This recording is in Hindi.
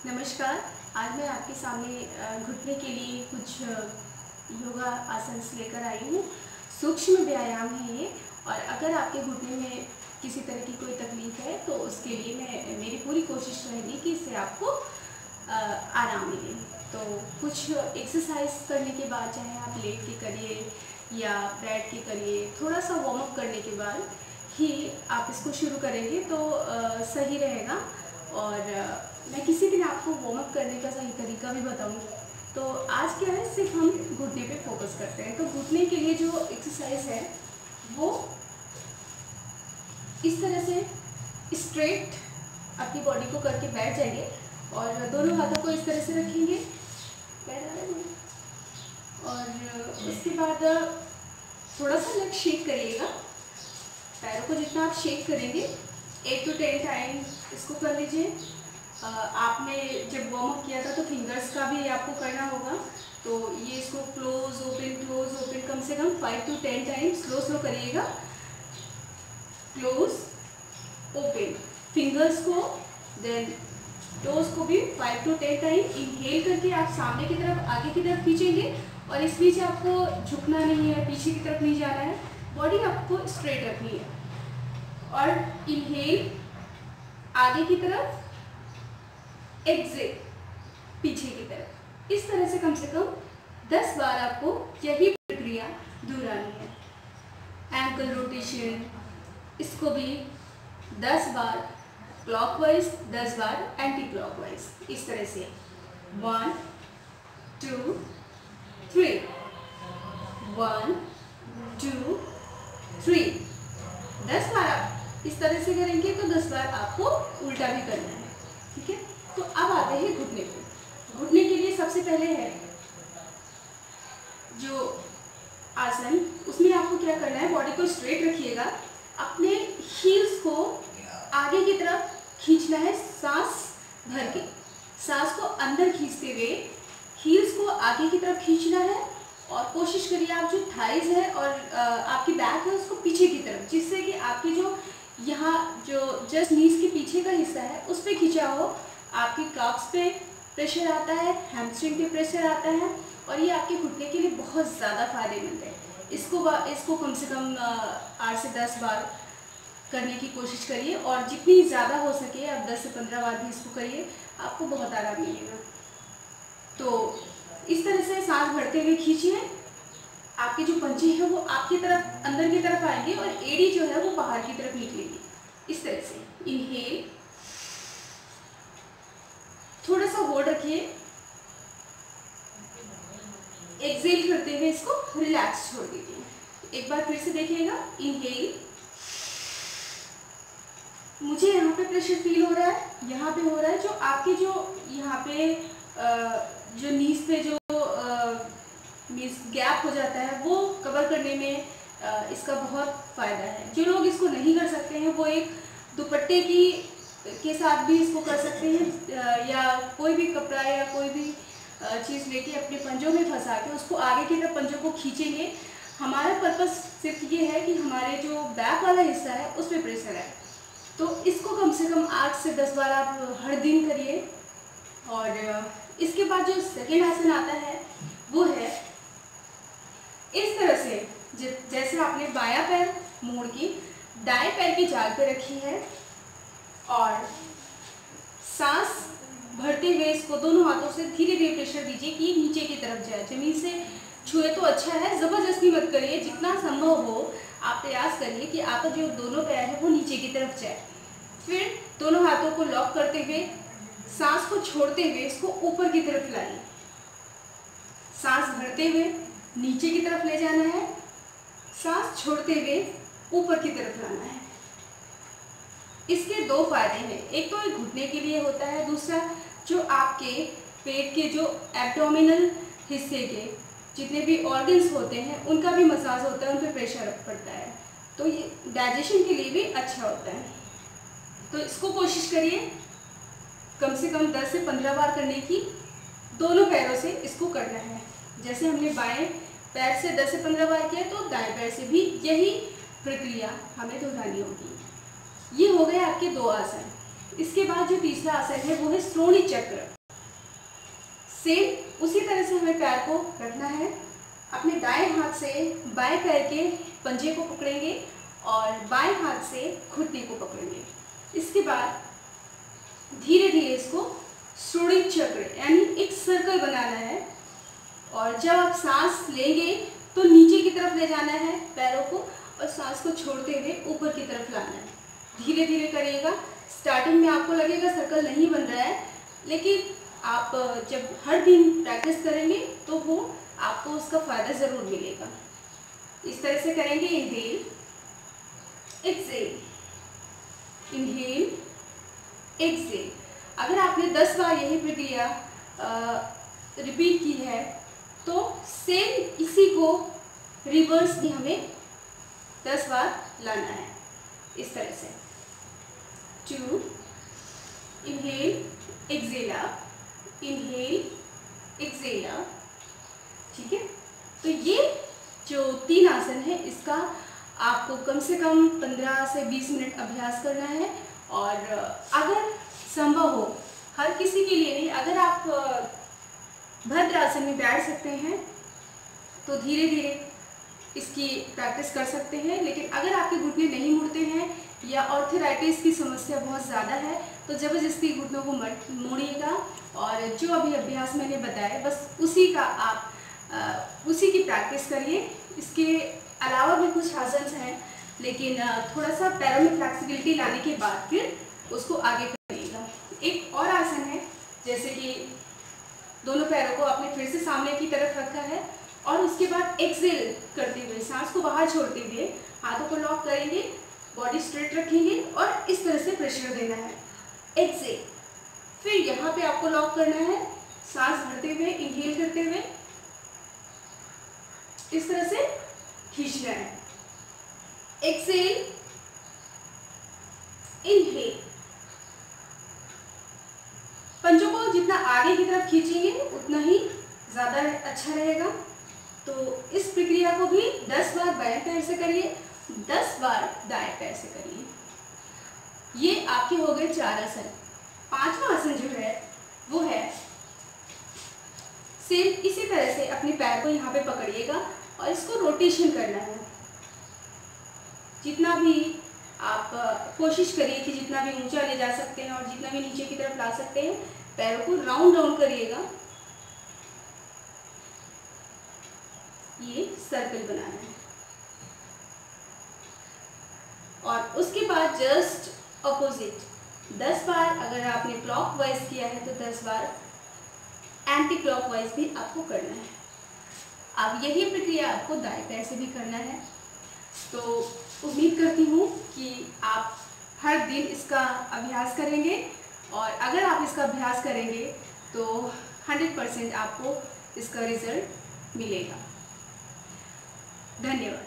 नमस्कार। आज मैं आपके सामने घुटने के लिए कुछ योगा आसन लेकर आई हूँ। सूक्ष्म व्यायाम है ये, और अगर आपके घुटने में किसी तरह की कोई तकलीफ है तो उसके लिए मेरी पूरी कोशिश रहेगी कि इससे आपको आराम मिले। तो कुछ एक्सरसाइज करने के बाद, चाहे आप लेट के करिए या बैठ के करिए, थोड़ा सा वार्म अप करने के बाद ही आप इसको शुरू करेंगे तो सही रहेगा। और मैं किसी दिन आपको वार्म अप करने का सही तरीका भी बताऊंगी। तो आज क्या है, सिर्फ हम घुटने पे फोकस करते हैं। तो घुटने के लिए जो एक्सरसाइज है वो इस तरह से स्ट्रेट अपनी बॉडी को करके बैठ जाएंगे और दोनों हाथों को इस तरह से रखेंगे, और उसके बाद थोड़ा सा लेग शेक करिएगा। पैरों को जितना आप शेक करेंगे 8 to 10 टाइम इसको कर लीजिए। आपने जब वार्म अप किया था तो फिंगर्स का भी आपको करना होगा। तो ये इसको क्लोज ओपन कम से कम 5 to 10 टाइम स्लो करिएगा। क्लोज ओपन फिंगर्स को, देन टोज को भी 5 to 10 टाइम इनहेल करके आप सामने की तरफ, आगे की तरफ खींचेंगे। और इस बीच आपको झुकना नहीं है, पीछे की तरफ नहीं जाना है, बॉडी आपको स्ट्रेट रखनी है। और इनहेल आगे की तरफ, एक्सेल पीछे की तरफ। इस तरह से कम 10 बार आपको यही प्रक्रिया दोहरानी है। एंकल रोटेशन, इसको भी 10 बार क्लॉकवाइज, 10 बार एंटी क्लॉकवाइज, इस तरह से 1 2 3, 1 2 3। 10 बार आप इस तरह से करेंगे तो 10 बार आपको उल्टा भी करना है, ठीक है। तो अब आते हैं घुटने पे। घुटने के लिए सबसे पहले है जो आसन, उसमें आपको क्या करना है, बॉडी को स्ट्रेट रखिएगा, अपने हील्स को आगे की तरफ खींचना है, सांस भर के, सांस को अंदर खींचते हुए हील्स को आगे की तरफ खींचना है। और कोशिश करिए आप जो थाइज है और आपकी बैक है उसको पीछे की तरफ, जिससे कि आपकी जो यहाँ जो जस्ट नीज के पीछे का हिस्सा है उस पर खींचा हो। आपकी काफ्स पे प्रेशर आता है, हैमस्ट्रिंग पे प्रेशर आता है, और ये आपके घुटने के लिए बहुत ज़्यादा फायदेमंद है। इसको कम से कम 8 से 10 बार करने की कोशिश करिए, और जितनी ज़्यादा हो सके आप 10 से 15 बार भी इसको करिए, आपको बहुत आराम मिलेगा। तो इस तरह से सांस भरते हुए खींचिए, आपके जो पंजे हैं वो आपकी तरफ, अंदर की तरफ आएंगे, और एड़ी जो है वो बाहर की तरफ निकलेगी। इस तरह से इनहेल, थोड़ा सा होल्ड रखिए, एक्सेल करते हुए इसको रिलैक्स छोड़ दीजिए। एक बार फिर से देखिएगा, इनहेल, मुझे यहाँ पे प्रेशर फील हो रहा है, यहाँ पे हो रहा है, जो आपके जो यहाँ पे जो नीज पे जो गैप हो जाता है वो कवर करने में इसका बहुत फ़ायदा है। जो लोग इसको नहीं कर सकते हैं वो एक दुपट्टे के साथ भी इसको कर सकते हैं, या कोई भी कपड़ा या कोई भी चीज़ लेके अपने पंजों में फंसा के उसको आगे की तरफ पंजों को खींचेंगे। हमारा पर्पस सिर्फ ये है कि हमारे जो बैक वाला हिस्सा है उस पर प्रेशर है। तो इसको कम से कम 8 से 10 बार आप हर दिन करिए। और इसके बाद जो सेकेंड आसन आता है वो है इस तरह से, जैसे आपने बायां पैर मोड़ के दाएं पैर की जाल पे रखी है, और सांस भरते हुए इसको दोनों हाथों से धीरे धीरे प्रेशर दीजिए कि नीचे की तरफ जाए, जमीन से छुए तो अच्छा है, जबरदस्ती मत करिए, जितना संभव हो आप प्रयास करिए कि आपका जो दोनों पैर है वो नीचे की तरफ जाए। फिर दोनों हाथों को लॉक करते हुए सांस को छोड़ते हुए इसको ऊपर की तरफ लाइए, सांस भरते हुए नीचे की तरफ ले जाना है, सांस छोड़ते हुए ऊपर की तरफ लाना है। इसके 2 फायदे हैं, एक तो घुटने के लिए होता है, दूसरा जो आपके पेट के जो एब्डोमिनल हिस्से के जितने भी ऑर्गन्स होते हैं उनका भी मसाज होता है, उन पर प्रेशर पड़ता है, तो ये डाइजेशन के लिए भी अच्छा होता है। तो इसको कोशिश करिए कम से कम 10 से 15 बार करने की, दोनों पैरों से इसको करना है। जैसे हमने बाएं पैर से 10 से 15 बार किया, तो दाएं पैर से भी यही प्रक्रिया हमें दोहरानी होगी। ये हो गए आपके 2 आसन। इसके बाद जो तीसरा आसन है वो है श्रोणी चक्र। सेम उसी तरह से हमें पैर को रखना है। अपने दाएं हाथ से बाएं पैर के पंजे को पकड़ेंगे और बाएं हाथ से घुटने को पकड़ेंगे। इसके बाद धीरे धीरे इसको सूर्य चक्र यानी एक सर्कल बनाना है और जब आप सांस लेंगे तो नीचे की तरफ ले जाना है पैरों को और सांस को छोड़ते हुए ऊपर की तरफ लाना है। धीरे धीरे करिएगा। स्टार्टिंग में आपको लगेगा सर्कल नहीं बन रहा है, लेकिन आप जब हर दिन प्रैक्टिस करेंगे तो वो आपको उसका फायदा ज़रूर मिलेगा। इस तरह से करेंगे। Inhale, exhale, inhale, exhale. अगर आपने 10 बार यही प्रक्रिया रिपीट की है तो सेम इसी को रिवर्स भी हमें 10 बार लाना है। इस तरह से 2 इनहेल, एक्सहेल, इनहेल, एक्सहेल। ठीक है, तो ये जो 3 आसन है इसका आपको कम से कम 15 से 20 मिनट अभ्यास करना है। और अगर संभव हो, हर किसी के लिए नहीं, अगर आप भद्रासन में बैठ सकते हैं तो धीरे धीरे इसकी प्रैक्टिस कर सकते हैं। लेकिन अगर आपके घुटने नहीं मुड़ते हैं या ऑर्थराइटिस की समस्या बहुत ज़्यादा है तो ज़बरदस्ती घुटनों को मोड़िएगा और जो अभी अभ्यास मैंने बताया बस उसी का आप उसी की प्रैक्टिस करिए। इसके अलावा भी कुछ आसन हैं, लेकिन थोड़ा सा पैरों में फ्लेक्सिबिलिटी लाने के बाद फिर उसको आगे करिएगा। एक और आसन है, जैसे कि दोनों पैरों को आपने फिर से सामने की तरफ रखा है और उसके बाद एक्सहेल करते हुए सांस को बाहर छोड़ते हुए हाथों को लॉक करेंगे, बॉडी स्ट्रेट रखेंगे और इस तरह से प्रेशर देना है। एक्सहेल, फिर यहाँ पे आपको लॉक करना है, सांस भरते हुए इनहेल करते हुए इस तरह से खींचना है। Exhale, inhale. पंजों को जितना आगे की तरफ खींचेंगे उतना ही ज़्यादा अच्छा रहेगा। तो इस प्रक्रिया को भी 10 बार बाएं पैर से करिए, 10 बार दाएं पैर से करिए। ये आपके हो गए 4 आसन। 5वां आसन जो है वो है सेम इसी तरह से अपने पैर को यहाँ पे पकड़िएगा और इसको रोटेशन करना है। जितना भी आप कोशिश करिए कि जितना भी ऊंचा ले जा सकते हैं और जितना भी नीचे की तरफ ला सकते हैं, पैरों को राउंड राउंड करिएगा। ये सर्कल बनाना है और उसके बाद जस्ट अपोजिट 10 बार अगर आपने क्लॉकवाइज किया है तो 10 बार एंटी क्लॉकवाइज भी आपको करना है। अब यही प्रक्रिया आपको दाएं पैर से भी करना है। तो उम्मीद करती हूँ कि आप हर दिन इसका अभ्यास करेंगे और अगर आप इसका अभ्यास करेंगे तो 100% आपको इसका रिजल्ट मिलेगा। धन्यवाद।